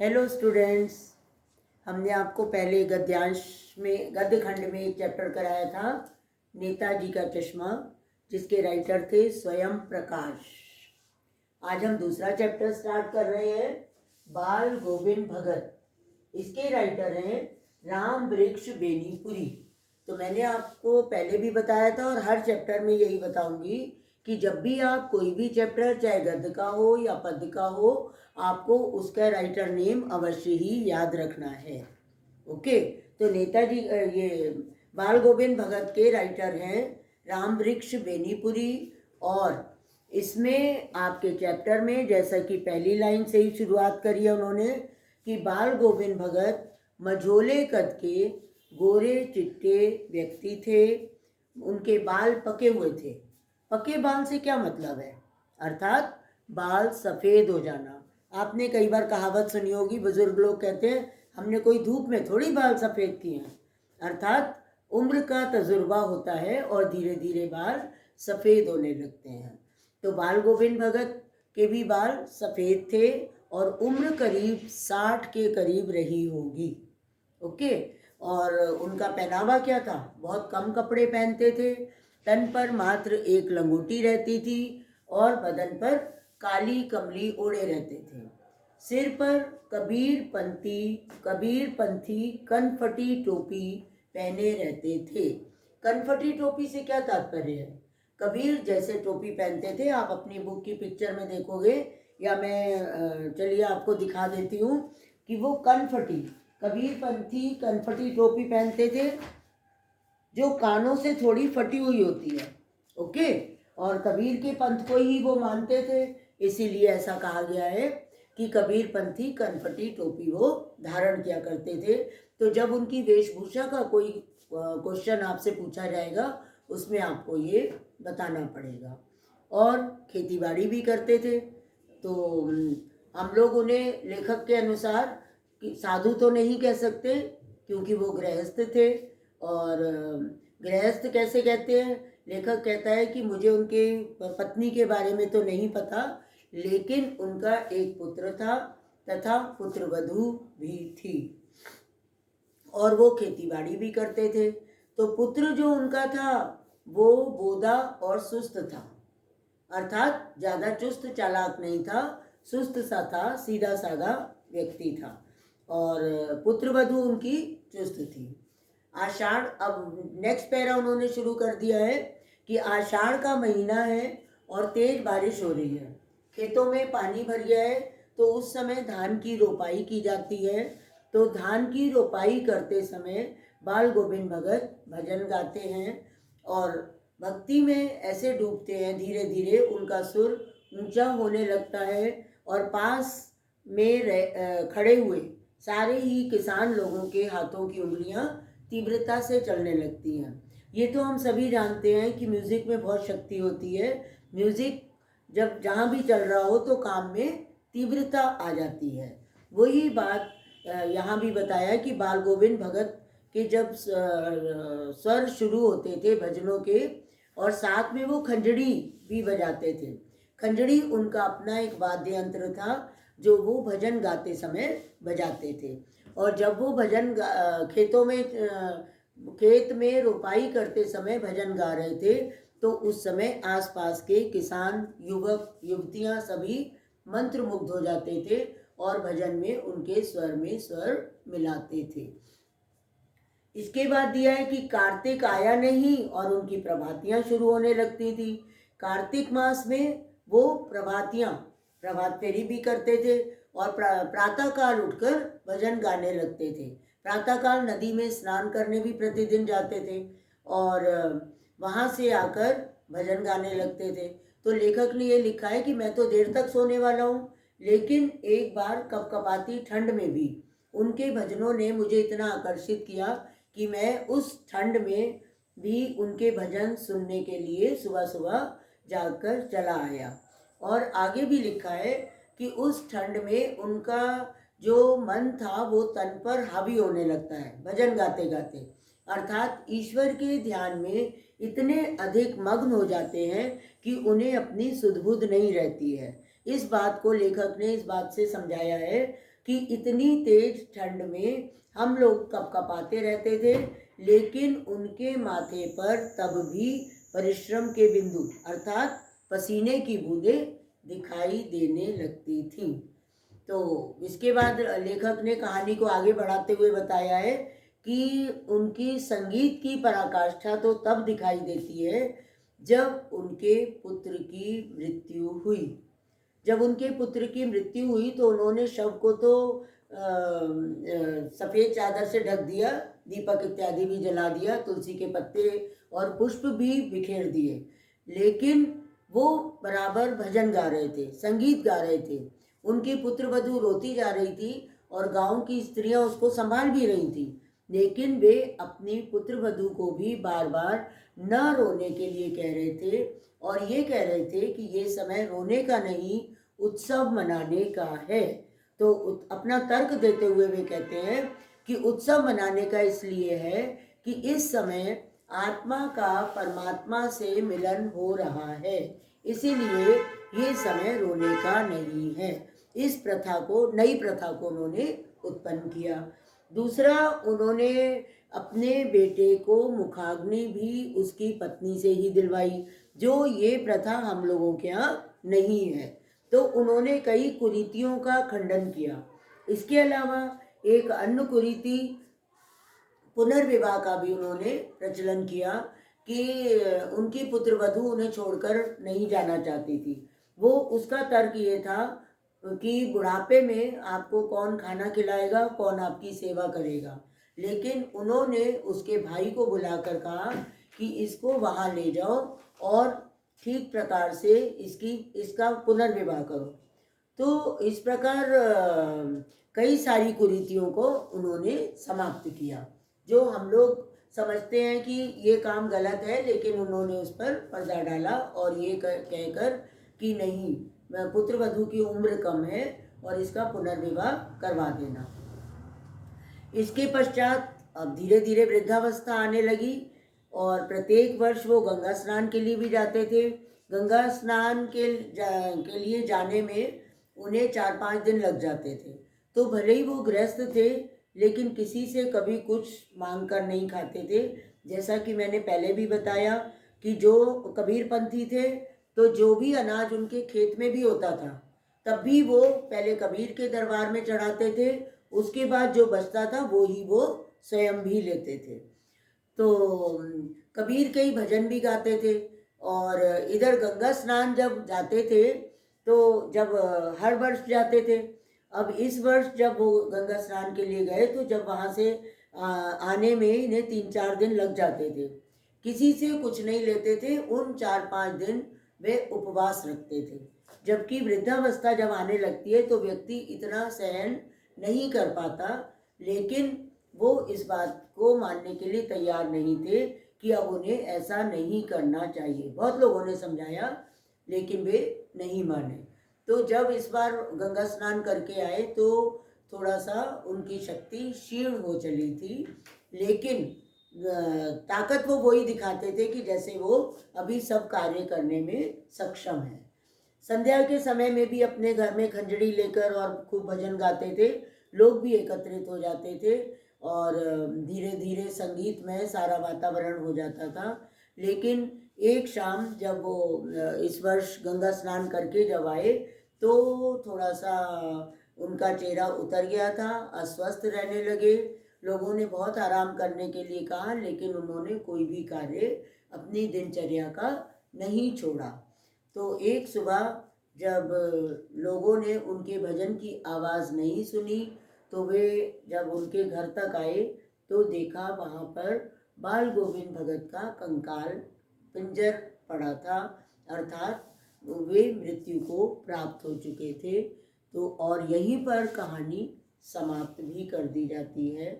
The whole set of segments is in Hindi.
Hello students. हमने आपको पहले गद्य खंड में एक चैप्टर कराया था, नेताजी का चश्मा, जिसके राइटर थे स्वयं प्रकाश। आज हम दूसरा चैप्टर स्टार्ट कर रहे हैं, बाल गोविंद भगत। इसके राइटर हैं राम वृक्ष बेनीपुरी। तो मैंने आपको पहले भी बताया था और हर चैप्टर में यही बताऊंगी कि जब भी आप कोई भी चैप्टर, चाहे गद्य का हो या पद्य का हो, आपको उसका राइटर नेम अवश्य ही याद रखना है। ओके, तो नेताजी ये बाल गोविंद भगत के राइटर हैं राम वृक्ष बेनीपुरी। और इसमें आपके चैप्टर में, जैसा कि पहली लाइन से ही शुरुआत करी है उन्होंने, कि बाल गोविंद भगत मझोले कद के गोरे चिट्टे व्यक्ति थे। उनके बाल पके हुए थे। पके बाल से क्या मतलब है? अर्थात बाल सफ़ेद हो जाना। आपने कई बार कहावत सुनी होगी, बुजुर्ग लोग कहते हैं हमने कोई धूप में थोड़ी बाल सफ़ेद किए हैं। अर्थात उम्र का तजुर्बा होता है और धीरे धीरे बाल सफ़ेद होने लगते हैं। तो बाल गोविंद भगत के भी बाल सफ़ेद थे और उम्र करीब 60 के करीब रही होगी। ओके, और उनका पहनावा क्या था? बहुत कम कपड़े पहनते थे। तन पर मात्र एक लंगोटी रहती थी और बदन पर काली कमली ओढ़े रहते थे। सिर पर कबीरपंथी कनफटी टोपी पहने रहते थे। कनफटी टोपी से क्या तात्पर्य है? कबीर जैसे टोपी पहनते थे, आप अपनी बुक की पिक्चर में देखोगे, या मैं चलिए आपको दिखा देती हूँ कि वो कबीरपंथी कनफटी टोपी पहनते थे, जो कानों से थोड़ी फटी हुई होती है। ओके, और कबीर के पंथ को ही वो मानते थे, इसीलिए ऐसा कहा गया है कि कबीरपंथी कनफटी टोपी वो धारण किया करते थे। तो जब उनकी वेशभूषा का कोई क्वेश्चन आपसे पूछा जाएगा, उसमें आपको ये बताना पड़ेगा। और खेतीबाड़ी भी करते थे। तो हम लोग उन्हें लेखक के अनुसार कि साधु तो नहीं कह सकते, क्योंकि वो गृहस्थ थे। और गृहस्थ कैसे कहते हैं? लेखक कहता है कि मुझे उनके पत्नी के बारे में तो नहीं पता, लेकिन उनका एक पुत्र था तथा पुत्रवधू भी थी, और वो खेतीबाड़ी भी करते थे। तो पुत्र जो उनका था वो बोदा और सुस्त था, अर्थात ज़्यादा चुस्त चालाक नहीं था, सुस्त सा था, सीधा साधा व्यक्ति था। और पुत्रवधू उनकी चुस्त थी। आषाढ़, अब नेक्स्ट पैरा उन्होंने शुरू कर दिया है कि आषाढ़ का महीना है और तेज बारिश हो रही है, खेतों में पानी भर गया है। तो उस समय धान की रोपाई की जाती है। तो धान की रोपाई करते समय बाल गोविंद भगत भजन गाते हैं और भक्ति में ऐसे डूबते हैं, धीरे धीरे उनका सुर ऊंचा होने लगता है और पास में खड़े हुए सारे ही किसान लोगों के हाथों की उंगलियां तीव्रता से चलने लगती हैं। ये तो हम सभी जानते हैं कि म्यूज़िक में बहुत शक्ति होती है। म्यूज़िक जब जहाँ भी चल रहा हो तो काम में तीव्रता आ जाती है। वही बात यहाँ भी बताया कि बाल गोविंद भगत के जब स्वर शुरू होते थे भजनों के, और साथ में वो खंजड़ी भी बजाते थे। खंजड़ी उनका अपना एक वाद्य यंत्र था जो वो भजन गाते समय बजाते थे। और जब वो भजन खेत में रोपाई करते समय भजन गा रहे थे, तो उस समय आसपास के किसान, युवक, युवतियां सभी मंत्रमुग्ध हो जाते थे और भजन में उनके स्वर में स्वर मिलाते थे। इसके बाद दिया है कि कार्तिक आया नहीं और उनकी प्रभातियां शुरू होने लगती थी। कार्तिक मास में वो प्रभात फेरी भी करते थे और प्रातःकाल उठकर भजन गाने लगते थे। प्रातःकाल नदी में स्नान करने भी प्रतिदिन जाते थे और वहाँ से आकर भजन गाने लगते थे। तो लेखक ने ये लिखा है कि मैं तो देर तक सोने वाला हूँ, लेकिन एक बार कपकपाती ठंड में भी उनके भजनों ने मुझे इतना आकर्षित किया कि मैं उस ठंड में भी उनके भजन सुनने के लिए सुबह सुबह जाकर चला आया। और आगे भी लिखा है कि उस ठंड में उनका जो मन था वो तन पर हावी होने लगता है भजन गाते गाते, अर्थात ईश्वर के ध्यान में इतने अधिक मग्न हो जाते हैं कि उन्हें अपनी सुध बुध नहीं रहती है। इस बात को लेखक ने इस बात से समझाया है कि कि इतनी तेज ठंड में हम लोग कपकपाते रहते थे, लेकिन उनके माथे पर तब भी परिश्रम के बिंदु अर्थात पसीने की बूंदें दिखाई देने लगती थीं। तो इसके बाद लेखक ने कहानी को आगे बढ़ाते हुए बताया है कि उनकी संगीत की पराकाष्ठा तो तब दिखाई देती है जब उनके पुत्र की मृत्यु हुई। जब उनके पुत्र की मृत्यु हुई तो उन्होंने शव को तो सफ़ेद चादर से ढक दिया, दीपक इत्यादि भी जला दिया, तुलसी के पत्ते और पुष्प भी बिखेर दिए, लेकिन वो बराबर भजन गा रहे थे, संगीत गा रहे थे। उनकी पुत्रवधू रोती जा रही थी और गांव की स्त्रियां उसको संभाल भी रही थी, लेकिन वे अपनी पुत्रवधू को भी बार बार न रोने के लिए कह रहे थे और ये कह रहे थे कि ये समय रोने का नहीं, उत्सव मनाने का है। तो अपना तर्क देते हुए वे कहते हैं कि उत्सव मनाने का इसलिए है कि इस समय आत्मा का परमात्मा से मिलन हो रहा है, इसीलिए ये समय रोने का नहीं है। इस प्रथा को, नई प्रथा को उन्होंने उत्पन्न किया। दूसरा, उन्होंने अपने बेटे को मुखाग्नि भी उसकी पत्नी से ही दिलवाई, जो ये प्रथा हम लोगों के यहाँ नहीं है। तो उन्होंने कई कुरीतियों का खंडन किया। इसके अलावा एक अन्य कुरीति पुनर्विवाह का भी उन्होंने प्रचलन किया कि उनकी पुत्रवधू उन्हें छोड़कर नहीं जाना चाहती थी। वो उसका तर्क ये था कि बुढ़ापे में आपको कौन खाना खिलाएगा, कौन आपकी सेवा करेगा, लेकिन उन्होंने उसके भाई को बुलाकर कहा कि इसको वहाँ ले जाओ और ठीक प्रकार से इसका पुनर्विवाह करो। तो इस प्रकार कई सारी कुरीतियों को उन्होंने समाप्त किया, जो हम लोग समझते हैं कि ये काम गलत है, लेकिन उन्होंने उस पर पर्दा डाला और ये कहकर कि नहीं, पुत्रवधू की उम्र कम है और इसका पुनर्विवाह करवा देना। इसके पश्चात अब धीरे धीरे वृद्धावस्था आने लगी और प्रत्येक वर्ष वो गंगा स्नान के लिए भी जाते थे। गंगा स्नान के लिए जाने में उन्हें 4-5 दिन लग जाते थे। तो भले ही वो गृहस्थ थे, लेकिन किसी से कभी कुछ मांग कर नहीं खाते थे। जैसा कि मैंने पहले भी बताया कि जो कबीरपंथी थे, तो जो भी अनाज उनके खेत में भी होता था, तब भी वो पहले कबीर के दरबार में चढ़ाते थे, उसके बाद जो बचता था वो ही वो स्वयं भी लेते थे। तो कबीर के ही भजन भी गाते थे। और इधर गंगा स्नान जब जाते थे, तो जब हर वर्ष जाते थे, अब इस वर्ष जब वो गंगा स्नान के लिए गए तो जब वहाँ से आने में इन्हें 3-4 दिन लग जाते थे। किसी से कुछ नहीं लेते थे, उन 4-5 दिन वे उपवास रखते थे। जबकि वृद्धावस्था जब आने लगती है तो व्यक्ति इतना सहन नहीं कर पाता, लेकिन वो इस बात को मानने के लिए तैयार नहीं थे कि अब उन्हें ऐसा नहीं करना चाहिए। बहुत लोगों ने समझाया, लेकिन वे नहीं माने। तो जब इस बार गंगा स्नान करके आए तो थोड़ा सा उनकी शक्ति क्षीण हो चली थी, लेकिन ताकत वो वही दिखाते थे कि जैसे वो अभी सब कार्य करने में सक्षम है। संध्या के समय में भी अपने घर में खंजड़ी लेकर और खूब भजन गाते थे। लोग भी एकत्रित हो जाते थे और धीरे धीरे संगीत में सारा वातावरण हो जाता था। लेकिन एक शाम जब वो इस वर्ष गंगा स्नान करके जब आए तो थोड़ा सा उनका चेहरा उतर गया था, अस्वस्थ रहने लगे। लोगों ने बहुत आराम करने के लिए कहा, लेकिन उन्होंने कोई भी कार्य अपनी दिनचर्या का नहीं छोड़ा। तो एक सुबह जब लोगों ने उनके भजन की आवाज़ नहीं सुनी, तो वे जब उनके घर तक आए तो देखा वहाँ पर बाल गोविंद भगत का कंकाल पिंजर पड़ा था, अर्थात वे मृत्यु को प्राप्त हो चुके थे। तो और यहीं पर कहानी समाप्त भी कर दी जाती है।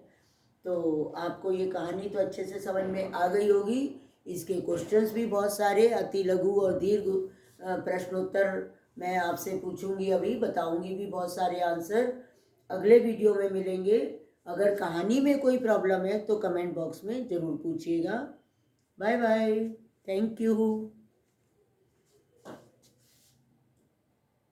तो आपको ये कहानी तो अच्छे से समझ में आ गई होगी। इसके क्वेश्चंस भी बहुत सारे अति लघु और दीर्घ प्रश्नोत्तर मैं आपसे पूछूंगी, अभी बताऊंगी भी बहुत सारे आंसर। अगले वीडियो में मिलेंगे। अगर कहानी में कोई प्रॉब्लम है तो कमेंट बॉक्स में ज़रूर पूछिएगा। Bye bye, thank you.